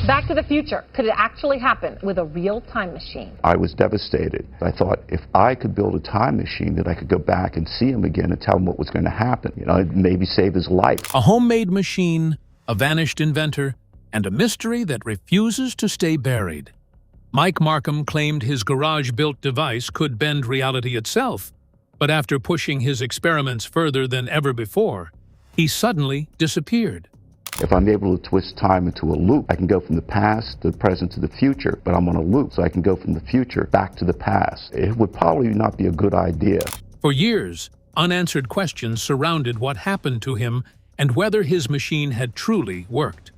Back to the Future. Could it actually happen with a real time machine? I was devastated. I thought if I could build a time machine that I could go back and see him again and tell him what was going to happen, maybe save his life. A homemade machine, a vanished inventor, and a mystery that refuses to stay buried. Mike Marcum claimed his garage-built device could bend reality itself, but after pushing his experiments further than ever before, he suddenly disappeared. If I'm able to twist time into a loop, I can go from the past to the present to the future, but I'm on a loop, so I can go from the future back to the past. It would probably not be a good idea. For years, unanswered questions surrounded what happened to him and whether his machine had truly worked.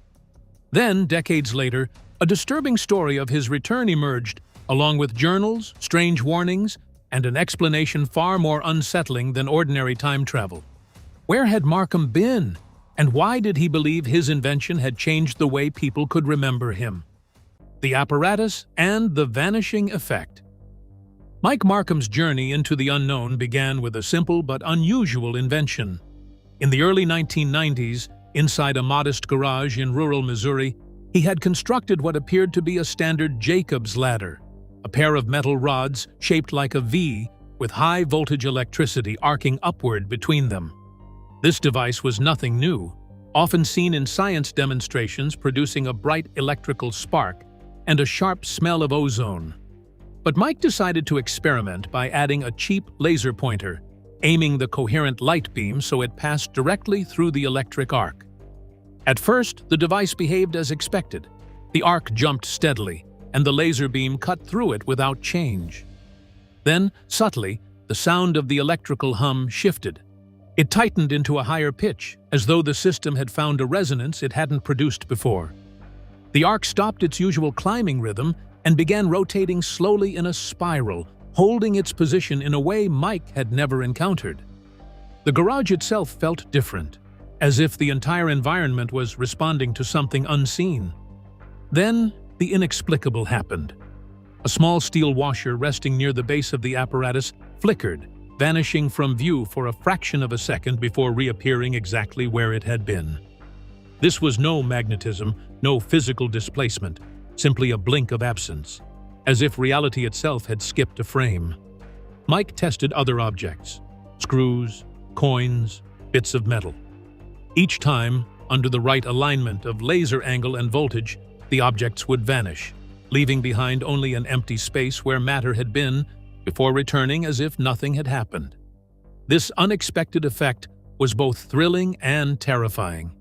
Then, decades later, a disturbing story of his return emerged, along with journals, strange warnings, and an explanation far more unsettling than ordinary time travel. Where had Marcum been? And why did he believe his invention had changed the way people could remember him? The apparatus and the vanishing effect. Mike Marcum's journey into the unknown began with a simple but unusual invention. In the early 1990s, inside a modest garage in rural Missouri, he had constructed what appeared to be a standard Jacob's ladder, a pair of metal rods shaped like a V with high-voltage electricity arcing upward between them. This device was nothing new, often seen in science demonstrations producing a bright electrical spark and a sharp smell of ozone. But Mike decided to experiment by adding a cheap laser pointer, aiming the coherent light beam so it passed directly through the electric arc. At first, the device behaved as expected. The arc jumped steadily, and the laser beam cut through it without change. Then, subtly, the sound of the electrical hum shifted. It tightened into a higher pitch, as though the system had found a resonance it hadn't produced before. The arc stopped its usual climbing rhythm and began rotating slowly in a spiral, holding its position in a way Mike had never encountered. The garage itself felt different, as if the entire environment was responding to something unseen. Then, the inexplicable happened. A small steel washer resting near the base of the apparatus flickered, vanishing from view for a fraction of a second before reappearing exactly where it had been. This was no magnetism, no physical displacement, simply a blink of absence, as if reality itself had skipped a frame. Mike tested other objects, screws, coins, bits of metal. Each time, under the right alignment of laser angle and voltage, the objects would vanish, leaving behind only an empty space where matter had been, before returning as if nothing had happened. This unexpected effect was both thrilling and terrifying.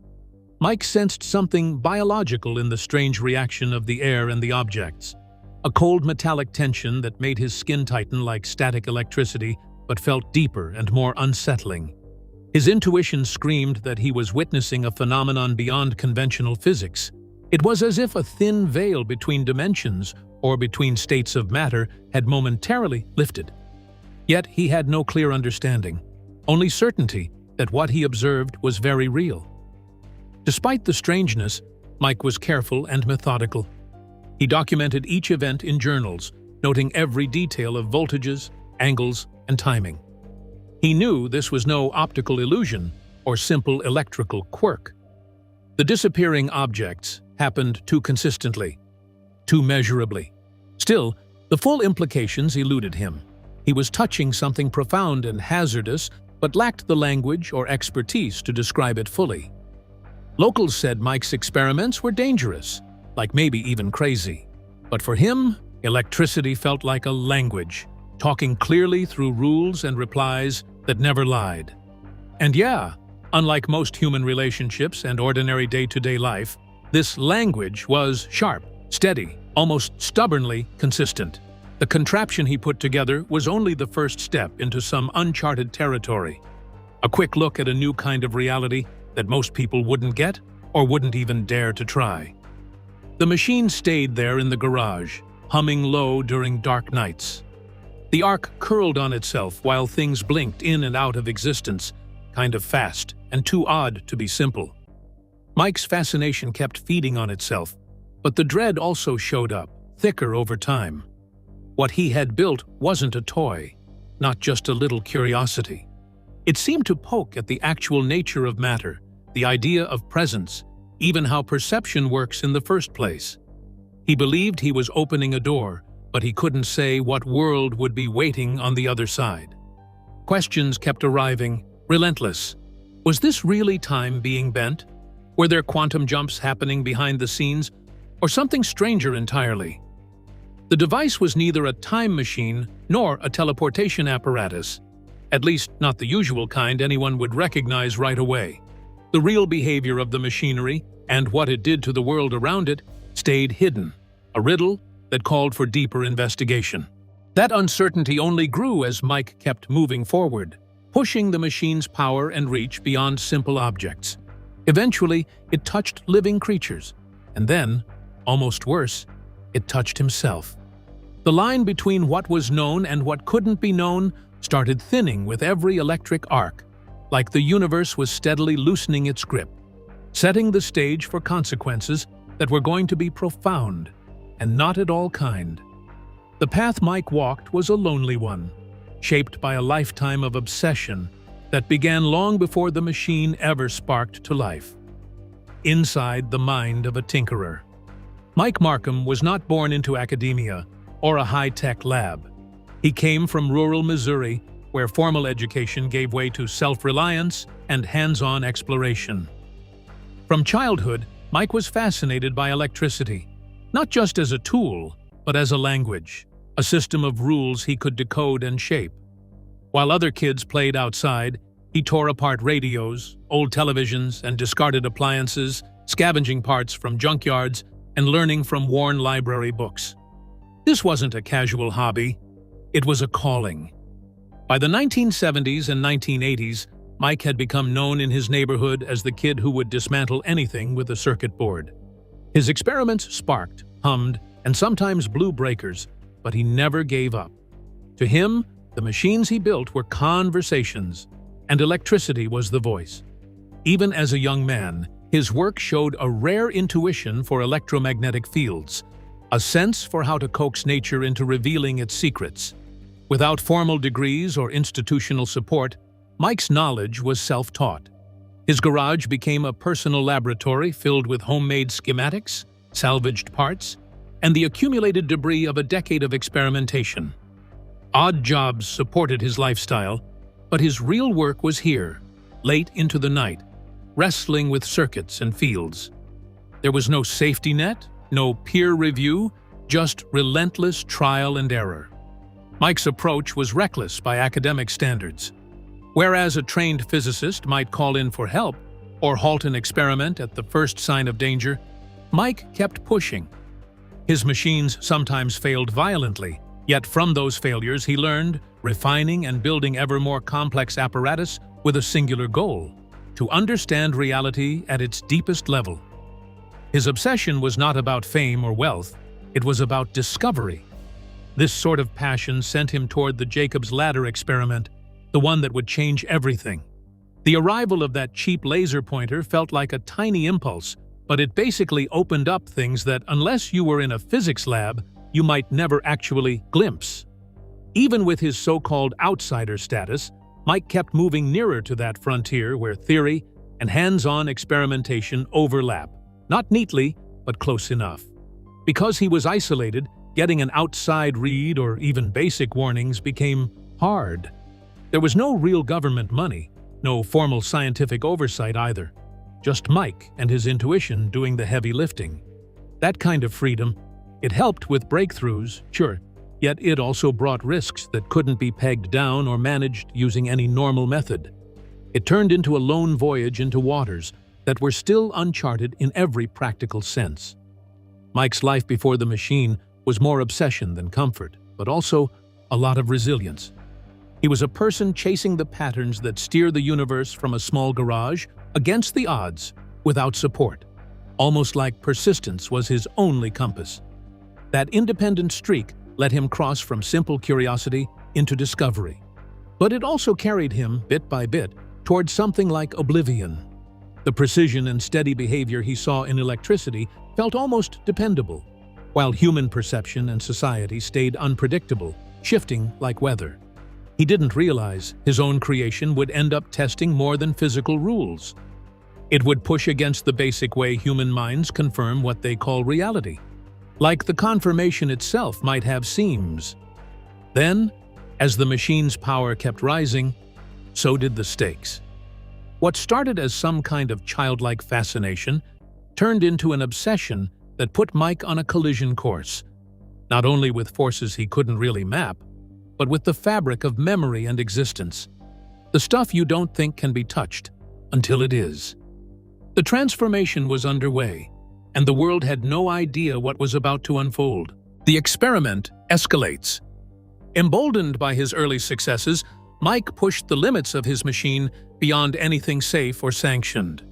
Mike sensed something biological in the strange reaction of the air and the objects, a cold metallic tension that made his skin tighten like static electricity but felt deeper and more unsettling. His intuition screamed that he was witnessing a phenomenon beyond conventional physics. It was as if a thin veil between dimensions or between states of matter had momentarily lifted. Yet he had no clear understanding, only certainty that what he observed was very real. Despite the strangeness, Mike was careful and methodical. He documented each event in journals, noting every detail of voltages, angles, and timing. He knew this was no optical illusion or simple electrical quirk. The disappearing objects happened too consistently, too measurably. Still, the full implications eluded him. He was touching something profound and hazardous, but lacked the language or expertise to describe it fully. Locals said Mike's experiments were dangerous, like maybe even crazy. But for him, electricity felt like a language, talking clearly through rules and replies that never lied. And yeah, unlike most human relationships and ordinary day-to-day life, this language was sharp, steady, almost stubbornly consistent. The contraption he put together was only the first step into some uncharted territory. A quick look at a new kind of reality that most people wouldn't get or wouldn't even dare to try. The machine stayed there in the garage, humming low during dark nights. The arc curled on itself while things blinked in and out of existence, kind of fast and too odd to be simple. Mike's fascination kept feeding on itself, but the dread also showed up, thicker over time. What he had built wasn't a toy, not just a little curiosity. It seemed to poke at the actual nature of matter, the idea of presence, even how perception works in the first place. He believed he was opening a door, but he couldn't say what world would be waiting on the other side. Questions kept arriving, relentless. Was this really time being bent? Were there quantum jumps happening behind the scenes, or something stranger entirely? The device was neither a time machine nor a teleportation apparatus, at least not the usual kind anyone would recognize right away. The real behavior of the machinery, and what it did to the world around it, stayed hidden, a riddle that called for deeper investigation. That uncertainty only grew as Mike kept moving forward, pushing the machine's power and reach beyond simple objects. Eventually, it touched living creatures, and then, almost worse, it touched himself. The line between what was known and what couldn't be known started thinning with every electric arc, like the universe was steadily loosening its grip, setting the stage for consequences that were going to be profound and not at all kind. The path Mike walked was a lonely one, shaped by a lifetime of obsession that began long before the machine ever sparked to life. Inside the mind of a tinkerer. Mike Marcum was not born into academia or a high-tech lab. He came from rural Missouri, where formal education gave way to self-reliance and hands-on exploration. From childhood, Mike was fascinated by electricity, not just as a tool, but as a language, a system of rules he could decode and shape. While other kids played outside, he tore apart radios, old televisions, and discarded appliances, scavenging parts from junkyards and learning from worn library books. This wasn't a casual hobby, it was a calling. By the 1970s and 1980s, Mike had become known in his neighborhood as the kid who would dismantle anything with a circuit board. His experiments sparked, hummed, and sometimes blew breakers, but he never gave up. To him, the machines he built were conversations, and electricity was the voice. Even as a young man, his work showed a rare intuition for electromagnetic fields, a sense for how to coax nature into revealing its secrets. Without formal degrees or institutional support, Mike's knowledge was self-taught. His garage became a personal laboratory filled with homemade schematics, salvaged parts, and the accumulated debris of a decade of experimentation. Odd jobs supported his lifestyle, but his real work was here, late into the night, wrestling with circuits and fields. There was no safety net, no peer review, just relentless trial and error. Mike's approach was reckless by academic standards. Whereas a trained physicist might call in for help or halt an experiment at the first sign of danger, Mike kept pushing. His machines sometimes failed violently, yet from those failures he learned, refining and building ever more complex apparatus with a singular goal: to understand reality at its deepest level. His obsession was not about fame or wealth, it was about discovery. This sort of passion sent him toward the Jacob's Ladder experiment, the one that would change everything. The arrival of that cheap laser pointer felt like a tiny impulse, but it basically opened up things that, unless you were in a physics lab, you might never actually glimpse. Even with his so-called outsider status, Mike kept moving nearer to that frontier where theory and hands-on experimentation overlap, not neatly, but close enough. Because he was isolated, getting an outside read or even basic warnings became hard. There was no real government money, no formal scientific oversight either. Just Mike and his intuition doing the heavy lifting. That kind of freedom, it helped with breakthroughs, sure, yet it also brought risks that couldn't be pegged down or managed using any normal method. It turned into a lone voyage into waters that were still uncharted in every practical sense. Mike's life before the machine was more obsession than comfort, but also a lot of resilience. He was a person chasing the patterns that steer the universe from a small garage against the odds, without support, almost like persistence was his only compass. That independent streak let him cross from simple curiosity into discovery. But it also carried him, bit by bit, towards something like oblivion. The precision and steady behavior he saw in electricity felt almost dependable, while human perception and society stayed unpredictable, shifting like weather. He didn't realize his own creation would end up testing more than physical rules. It would push against the basic way human minds confirm what they call reality. Like the confirmation itself might have seams. Then, as the machine's power kept rising, so did the stakes. What started as some kind of childlike fascination turned into an obsession that put Mike on a collision course, not only with forces he couldn't really map, but with the fabric of memory and existence, the stuff you don't think can be touched until it is. The transformation was underway, and the world had no idea what was about to unfold. The experiment escalates. Emboldened by his early successes, Mike pushed the limits of his machine beyond anything safe or sanctioned.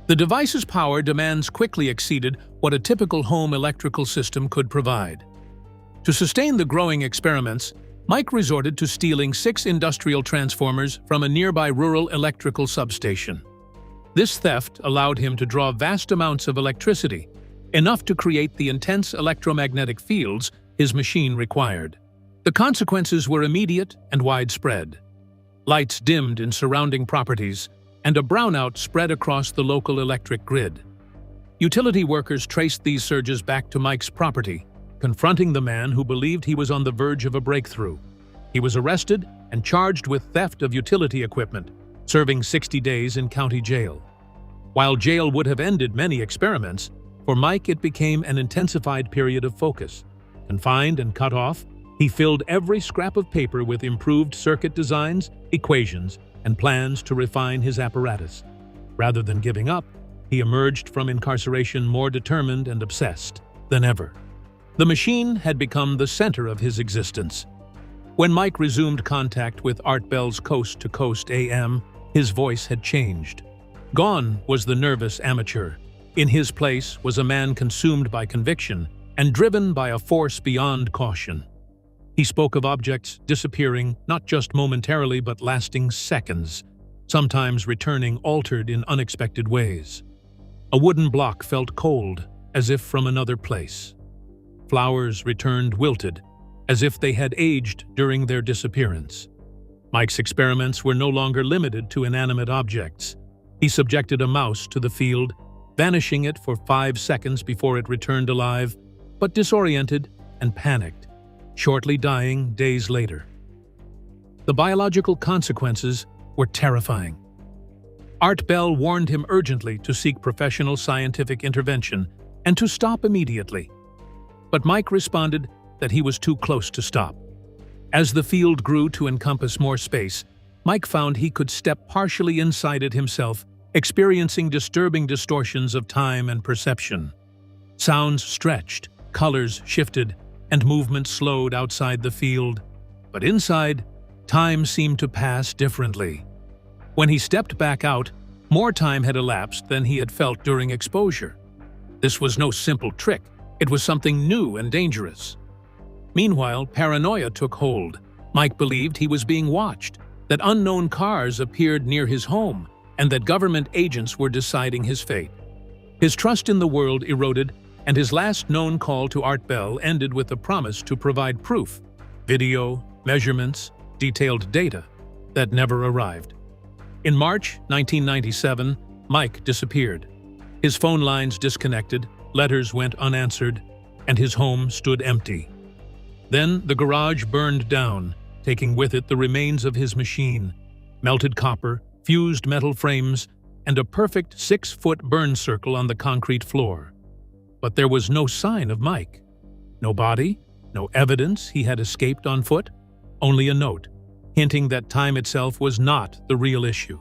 The device's power demands quickly exceeded what a typical home electrical system could provide. To sustain the growing experiments, Mike resorted to stealing 6 industrial transformers from a nearby rural electrical substation. This theft allowed him to draw vast amounts of electricity, enough to create the intense electromagnetic fields his machine required. The consequences were immediate and widespread. Lights dimmed in surrounding properties, and a brownout spread across the local electric grid. Utility workers traced these surges back to Mike's property, confronting the man who believed he was on the verge of a breakthrough. He was arrested and charged with theft of utility equipment, serving 60 days in county jail. While jail would have ended many experiments, for Mike it became an intensified period of focus. Confined and cut off, he filled every scrap of paper with improved circuit designs, equations, and plans to refine his apparatus. Rather than giving up, he emerged from incarceration more determined and obsessed than ever. The machine had become the center of his existence. When Mike resumed contact with Art Bell's Coast to Coast AM, his voice had changed. Gone was the nervous amateur. In his place was a man consumed by conviction and driven by a force beyond caution. He spoke of objects disappearing not just momentarily but lasting seconds, sometimes returning altered in unexpected ways. A wooden block felt cold, as if from another place. Flowers returned wilted, as if they had aged during their disappearance. Mike's experiments were no longer limited to inanimate objects. He subjected a mouse to the field, vanishing it for 5 seconds before it returned alive, but disoriented and panicked, shortly dying days later. The biological consequences were terrifying. Art Bell warned him urgently to seek professional scientific intervention and to stop immediately. But Mike responded that he was too close to stop. As the field grew to encompass more space, Mike found he could step partially inside it himself, experiencing disturbing distortions of time and perception. Sounds stretched, colors shifted, and movement slowed outside the field. But inside, time seemed to pass differently. When he stepped back out, more time had elapsed than he had felt during exposure. This was no simple trick. It was something new and dangerous. Meanwhile, paranoia took hold. Mike believed he was being watched, that unknown cars appeared near his home, and that government agents were deciding his fate. His trust in the world eroded, and his last known call to Art Bell ended with a promise to provide proof, video, measurements, detailed data, that never arrived. In March 1997, Mike disappeared. His phone lines disconnected, letters went unanswered, and his home stood empty. Then the garage burned down, taking with it the remains of his machine, melted copper, fused metal frames, and a perfect 6-foot burn circle on the concrete floor. But there was no sign of Mike. No body, no evidence he had escaped on foot, only a note, hinting that time itself was not the real issue.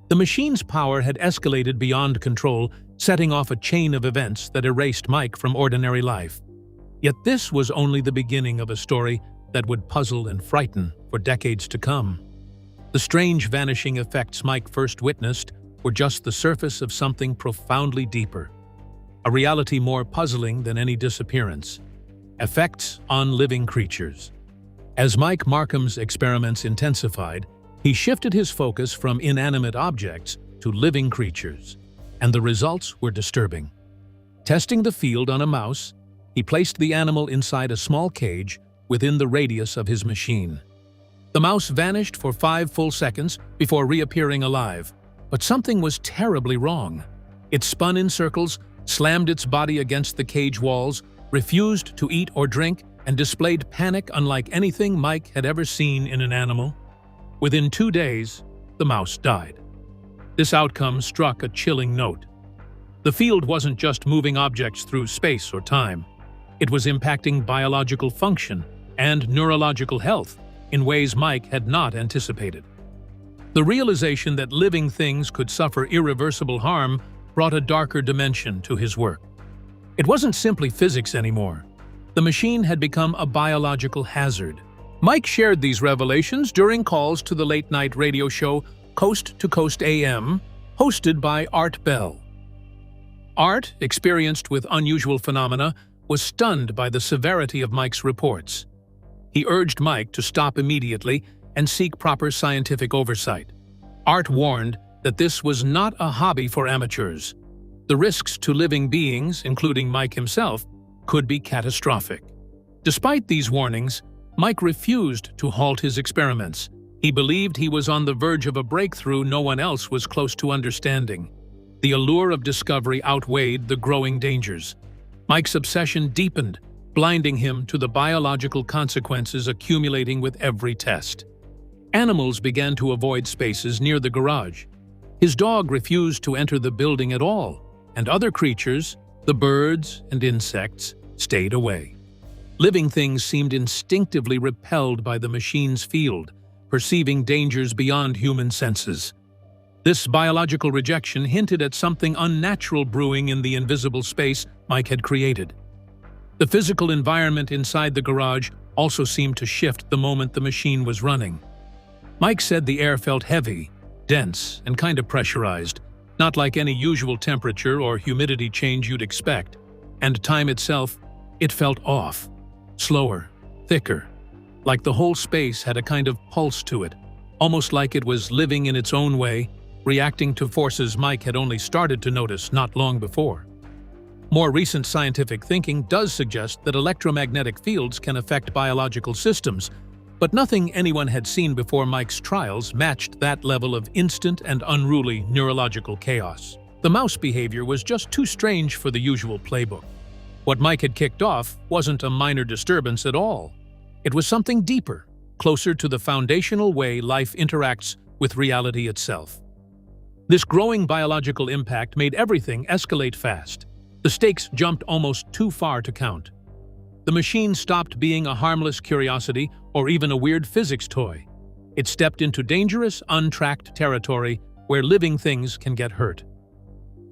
The machine's power had escalated beyond control, setting off a chain of events that erased Mike from ordinary life. Yet this was only the beginning of a story that would puzzle and frighten for decades to come. The strange vanishing effects Mike first witnessed were just the surface of something profoundly deeper. A reality more puzzling than any disappearance. Effects on living creatures. As Mike Marcum's experiments intensified, he shifted his focus from inanimate objects to living creatures, and the results were disturbing. Testing the field on a mouse, he placed the animal inside a small cage within the radius of his machine. The mouse vanished for 5 full seconds before reappearing alive, But something was terribly wrong. It spun in circles, slammed its body against the cage walls, refused to eat or drink, and displayed panic unlike anything Mike had ever seen in an animal. Within 2 days, the mouse died. This outcome struck a chilling note. The field wasn't just moving objects through space or time. It was impacting biological function and neurological health in ways Mike had not anticipated. The realization that living things could suffer irreversible harm brought a darker dimension to his work. It wasn't simply physics anymore. The machine had become a biological hazard. Mike shared these revelations during calls to the late-night radio show Coast to Coast AM, hosted by Art Bell. Art, experienced with unusual phenomena, was stunned by the severity of Mike's reports. He urged Mike to stop immediately and seek proper scientific oversight. Art warned that this was not a hobby for amateurs. The risks to living beings, including Mike himself, could be catastrophic. Despite these warnings, Mike refused to halt his experiments. He believed he was on the verge of a breakthrough no one else was close to understanding. The allure of discovery outweighed the growing dangers. Mike's obsession deepened, blinding him to the biological consequences accumulating with every test. Animals began to avoid spaces near the garage. His dog refused to enter the building at all, and other creatures, the birds and insects, stayed away. Living things seemed instinctively repelled by the machine's field, perceiving dangers beyond human senses. This biological rejection hinted at something unnatural brewing in the invisible space Mike had created. The physical environment inside the garage also seemed to shift the moment the machine was running. Mike said the air felt heavy, dense, and kind of pressurized, not like any usual temperature or humidity change you'd expect. And time itself, it felt off, slower, thicker, like the whole space had a kind of pulse to it, almost like it was living in its own way, reacting to forces Mike had only started to notice not long before. More recent scientific thinking does suggest that electromagnetic fields can affect biological systems, but nothing anyone had seen before Mike's trials matched that level of instant and unruly neurological chaos. The mouse behavior was just too strange for the usual playbook. What Mike had kicked off wasn't a minor disturbance at all. It was something deeper, closer to the foundational way life interacts with reality itself. This growing biological impact made everything escalate fast. The stakes jumped almost too far to count. The machine stopped being a harmless curiosity or even a weird physics toy. It stepped into dangerous, untracked territory where living things can get hurt.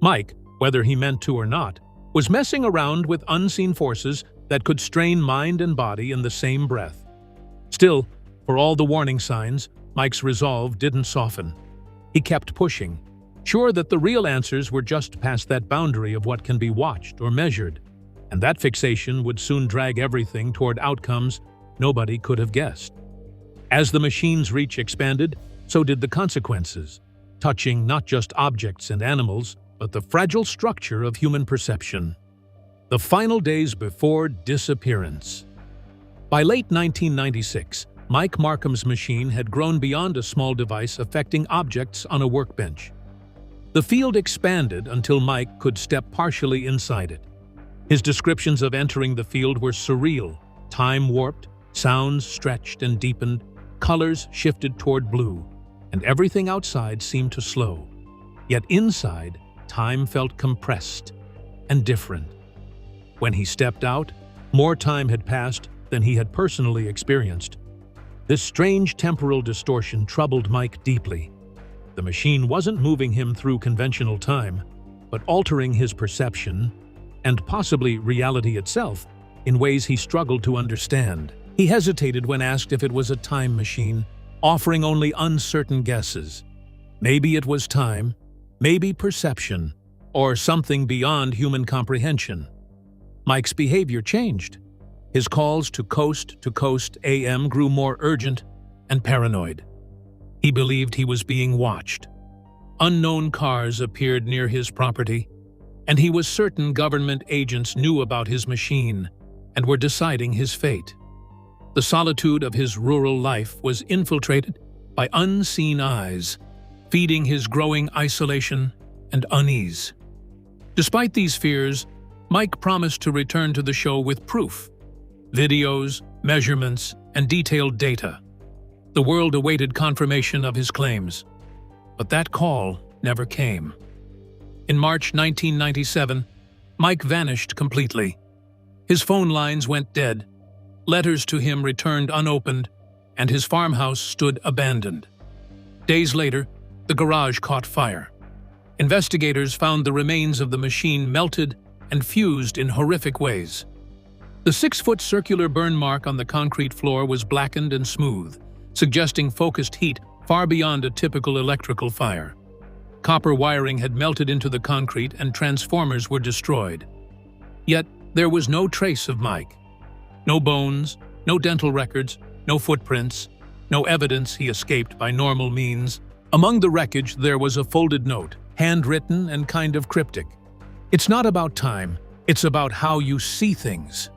Mike, whether he meant to or not, was messing around with unseen forces that could strain mind and body in the same breath. Still, for all the warning signs, Mike's resolve didn't soften. He kept pushing, sure that the real answers were just past that boundary of what can be watched or measured, and that fixation would soon drag everything toward outcomes nobody could have guessed. As the machine's reach expanded, so did the consequences, touching not just objects and animals, but the fragile structure of human perception. The final days before disappearance. By late 1996, Mike Marcum's machine had grown beyond a small device affecting objects on a workbench. The field expanded until Mike could step partially inside it. His descriptions of entering the field were surreal, time-warped, sounds stretched and deepened, colors shifted toward blue, and everything outside seemed to slow. Yet inside, time felt compressed and different. When he stepped out, more time had passed than he had personally experienced. This strange temporal distortion troubled Mike deeply. The machine wasn't moving him through conventional time, but altering his perception, and possibly reality itself, in ways he struggled to understand. He hesitated when asked if it was a time machine, offering only uncertain guesses. Maybe it was time, maybe perception, or something beyond human comprehension. Mike's behavior changed. His calls to Coast AM grew more urgent and paranoid. He believed he was being watched. Unknown cars appeared near his property, and he was certain government agents knew about his machine and were deciding his fate. The solitude of his rural life was infiltrated by unseen eyes, feeding his growing isolation and unease. Despite these fears, Mike promised to return to the show with proof, videos, measurements, and detailed data. The world awaited confirmation of his claims, but that call never came. In March 1997, Mike vanished completely. His phone lines went dead, letters to him returned unopened, and his farmhouse stood abandoned. Days later, the garage caught fire. Investigators found the remains of the machine melted and fused in horrific ways. The 6-foot circular burn mark on the concrete floor was blackened and smooth, suggesting focused heat far beyond a typical electrical fire. Copper wiring had melted into the concrete and transformers were destroyed. Yet, there was no trace of Mike. No bones, no dental records, no footprints, no evidence he escaped by normal means. Among the wreckage, there was a folded note, handwritten and kind of cryptic. "It's not about time, it's about how you see things."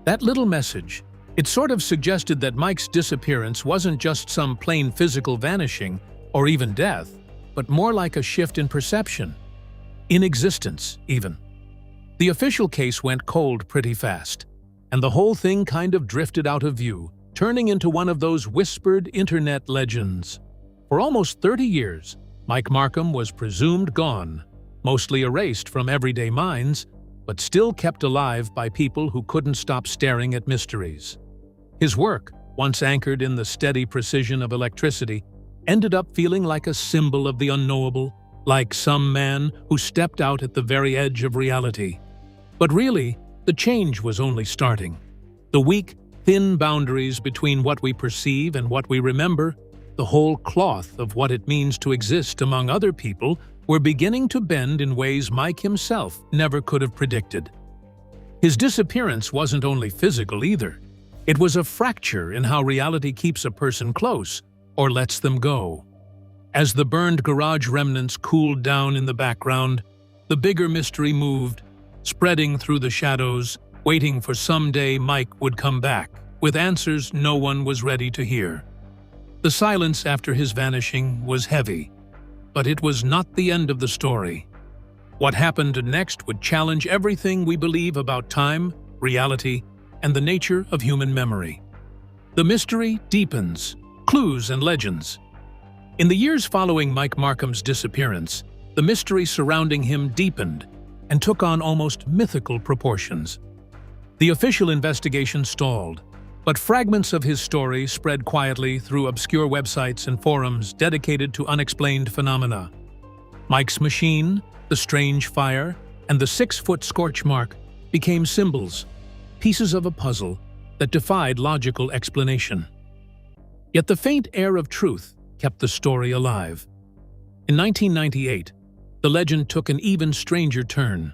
That little message, it sort of suggested that Mike's disappearance wasn't just some plain physical vanishing or even death, but more like a shift in perception, in existence even. The official case went cold pretty fast, and the whole thing kind of drifted out of view, turning into one of those whispered internet legends. For almost 30 years, Mike Marcum was presumed gone, mostly erased from everyday minds, but still kept alive by people who couldn't stop staring at mysteries. His work, once anchored in the steady precision of electricity, ended up feeling like a symbol of the unknowable, like some man who stepped out at the very edge of reality. But really, the change was only starting. The weak, thin boundaries between what we perceive and what we remember, the whole cloth of what it means to exist among other people, were beginning to bend in ways Mike himself never could have predicted. His disappearance wasn't only physical either. It was a fracture in how reality keeps a person close or lets them go. As the burned garage remnants cooled down in the background, the bigger mystery moved, spreading through the shadows, waiting for someday Mike would come back, with answers no one was ready to hear. The silence after his vanishing was heavy, but it was not the end of the story. What happened next would challenge everything we believe about time, reality, and the nature of human memory. The mystery deepens, clues and legends. In the years following Mike Marcum's disappearance, the mystery surrounding him deepened and took on almost mythical proportions. The official investigation stalled, but fragments of his story spread quietly through obscure websites and forums dedicated to unexplained phenomena. Mike's machine, the strange fire, and the 6-foot scorch mark became symbols, pieces of a puzzle that defied logical explanation. Yet the faint air of truth kept the story alive. In 1998, the legend took an even stranger turn.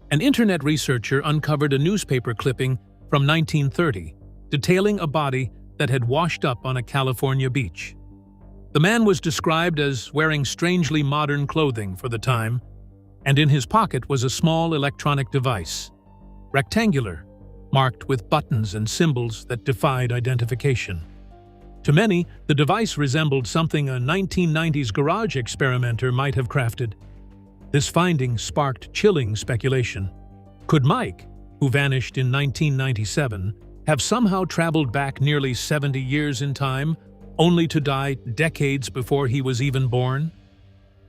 An internet researcher uncovered a newspaper clipping from 1930 detailing a body that had washed up on a California beach. The man was described as wearing strangely modern clothing for the time, and in his pocket was a small electronic device, rectangular, marked with buttons and symbols that defied identification. To many, the device resembled something a 1990s garage experimenter might have crafted. This finding sparked chilling speculation. Could Mike, who vanished in 1997, have somehow traveled back nearly 70 years in time, only to die decades before he was even born?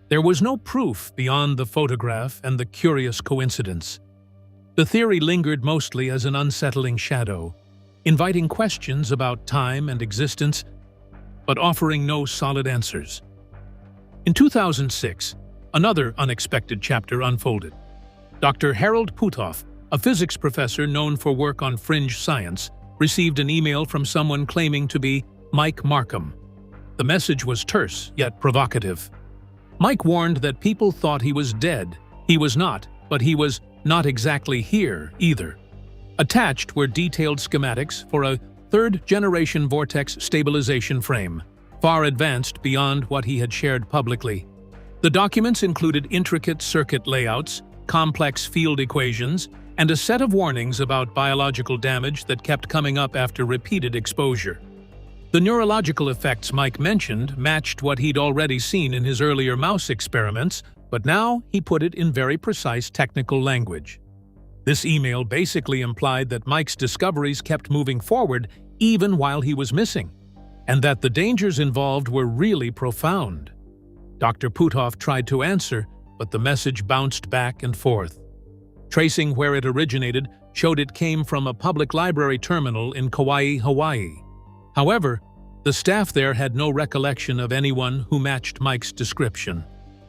There was no proof beyond the photograph and the curious coincidence. The theory lingered mostly as an unsettling shadow, inviting questions about time and existence, but offering no solid answers. In 2006, another unexpected chapter unfolded. Dr. Harold Putoff, a physics professor known for work on fringe science, received an email from someone claiming to be Mike Marcum. The message was terse yet provocative. Mike warned that people thought he was dead. He was not, but he was not exactly here either. Attached were detailed schematics for a third-generation vortex stabilization frame, far advanced beyond what he had shared publicly. The documents included intricate circuit layouts, complex field equations, and a set of warnings about biological damage that kept coming up after repeated exposure. The neurological effects Mike mentioned matched what he'd already seen in his earlier mouse experiments, but now he put it in very precise technical language. This email basically implied that Mike's discoveries kept moving forward even while he was missing, and that the dangers involved were really profound. Dr. Puthoff tried to answer, but the message bounced back and forth. Tracing where it originated showed it came from a public library terminal in Kauai, Hawaii. However, the staff there had no recollection of anyone who matched Mike's description.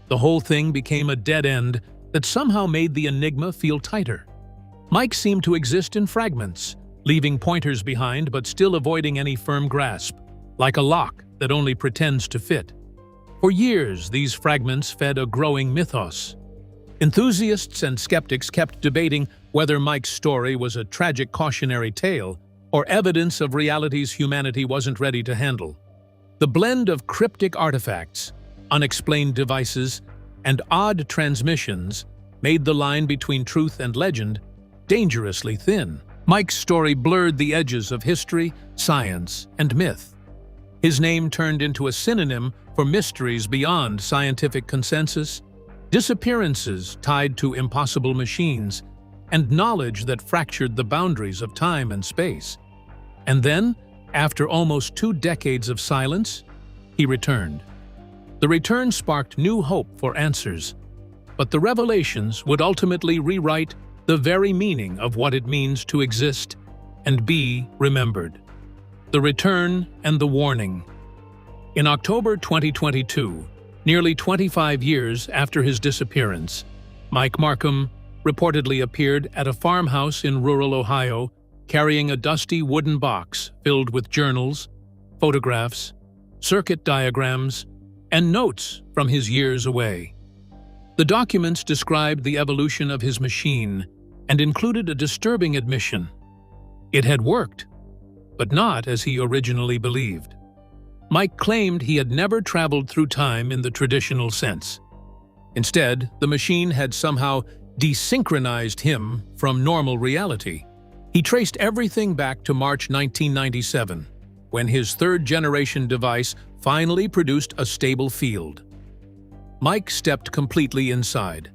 The whole thing became a dead end that somehow made the enigma feel tighter. Mike seemed to exist in fragments, leaving pointers behind but still avoiding any firm grasp, like a lock that only pretends to fit. For years, these fragments fed a growing mythos. Enthusiasts and skeptics kept debating whether Mike's story was a tragic cautionary tale or evidence of realities humanity wasn't ready to handle. The blend of cryptic artifacts, unexplained devices, and odd transmissions made the line between truth and legend dangerously thin. Mike's story blurred the edges of history, science, and myth. His name turned into a synonym for mysteries beyond scientific consensus, disappearances tied to impossible machines, and knowledge that fractured the boundaries of time and space. And then, after almost 2 decades of silence, he returned. The return sparked new hope for answers, but the revelations would ultimately rewrite the very meaning of what it means to exist and be remembered. The return and the warning. In October 2022, nearly 25 years after his disappearance, Mike Marcum reportedly appeared at a farmhouse in rural Ohio, carrying a dusty wooden box filled with journals, photographs, circuit diagrams, and notes from his years away. The documents described the evolution of his machine and included a disturbing admission. It had worked, but not as he originally believed. Mike claimed he had never traveled through time in the traditional sense. Instead, the machine had somehow desynchronized him from normal reality. He traced everything back to March 1997, when his third-generation device finally produced a stable field. Mike stepped completely inside.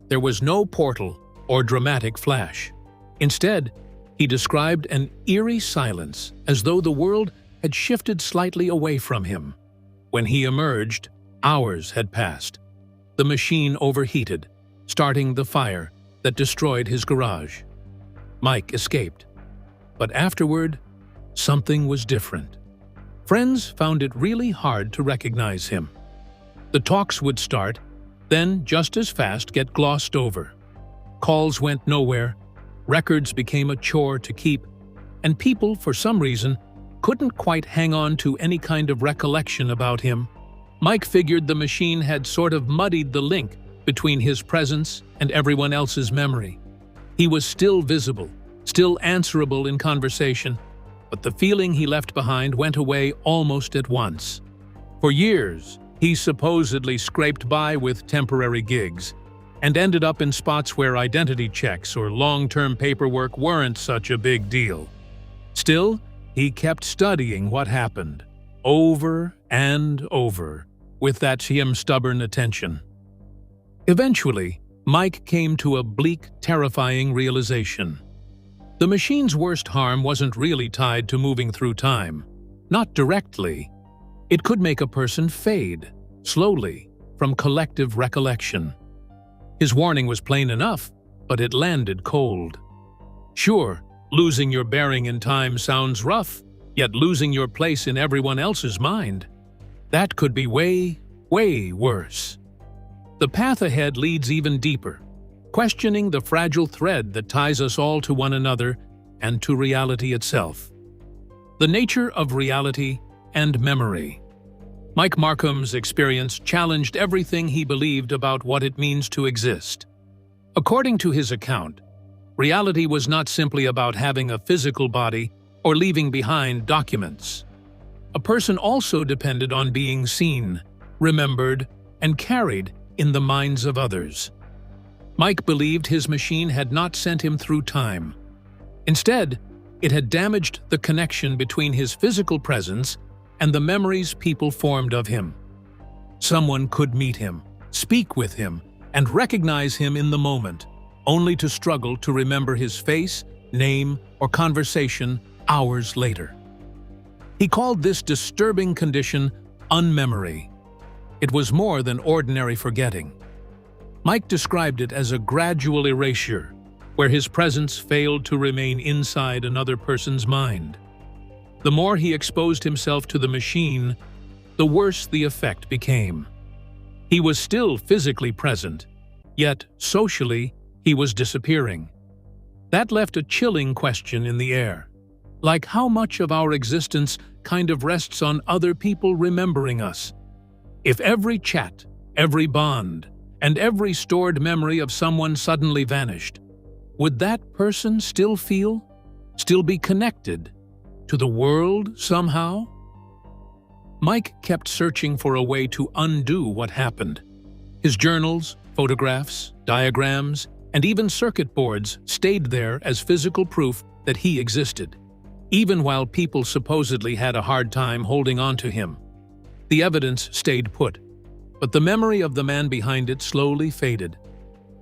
There was no portal or dramatic flash. Instead, he described an eerie silence, as though the world had shifted slightly away from him. When he emerged, hours had passed. The machine overheated, starting the fire that destroyed his garage. Mike escaped. But afterward, something was different. Friends found it really hard to recognize him. The talks would start, then just as fast get glossed over. Calls went nowhere, records became a chore to keep, and people, for some reason, couldn't quite hang on to any kind of recollection about him. Mike figured the machine had sort of muddied the link between his presence and everyone else's memory. He was still visible, still answerable in conversation, but the feeling he left behind went away almost at once. For years, he supposedly scraped by with temporary gigs, and ended up in spots where identity checks or long-term paperwork weren't such a big deal. Still, he kept studying what happened, over and over, with that stubborn attention. Eventually, Mike came to a bleak, terrifying realization. The machine's worst harm wasn't really tied to moving through time. Not directly. It could make a person fade, slowly, from collective recollection. His warning was plain enough, but it landed cold. Sure, losing your bearing in time sounds rough, yet losing your place in everyone else's mind, that could be way, way worse. The path ahead leads even deeper, questioning the fragile thread that ties us all to one another and to reality itself. The nature of reality and memory. Mike Marcum's experience challenged everything he believed about what it means to exist. According to his account, reality was not simply about having a physical body or leaving behind documents. A person also depended on being seen, remembered, and carried in the minds of others. Mike believed his machine had not sent him through time. Instead, It had damaged the connection between his physical presence and the memories people formed of him. Someone could meet him, speak with him, and recognize him in the moment, only to struggle to remember his face, name, or conversation hours later. He called this disturbing condition unmemory. It was more than ordinary forgetting. Mike described it as a gradual erasure, where his presence failed to remain inside another person's mind. The more he exposed himself to the machine, the worse the effect became. He was still physically present, yet socially he was disappearing. That left a chilling question in the air, like how much of our existence kind of rests on other people remembering us. If every chat, every bond, and every stored memory of someone suddenly vanished, would that person still be connected to the world somehow? Mike kept searching for a way to undo what happened. His journals, photographs, diagrams, and even circuit boards stayed there as physical proof that he existed, even while people supposedly had a hard time holding on to him. The evidence stayed put, but the memory of the man behind it slowly faded.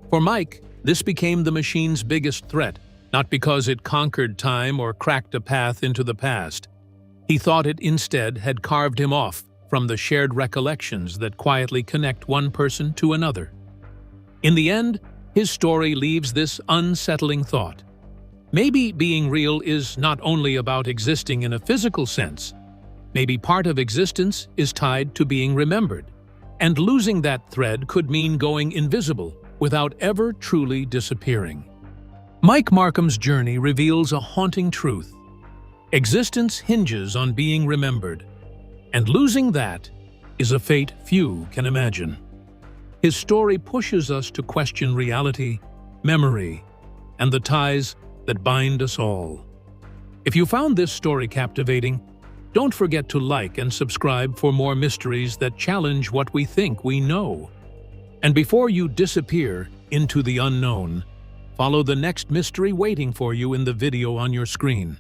For Mike, this became the machine's biggest threat, not because it conquered time or cracked a path into the past. He thought it instead had carved him off from the shared recollections that quietly connect one person to another. In the end, his story leaves this unsettling thought. Maybe being real is not only about existing in a physical sense. Maybe part of existence is tied to being remembered, and losing that thread could mean going invisible without ever truly disappearing. Mike Marcum's journey reveals a haunting truth. Existence hinges on being remembered, and losing that is a fate few can imagine. His story pushes us to question reality, memory, and the ties that bind us all. If you found this story captivating, don't forget to like and subscribe for more mysteries that challenge what we think we know. And before you disappear into the unknown, follow the next mystery waiting for you in the video on your screen.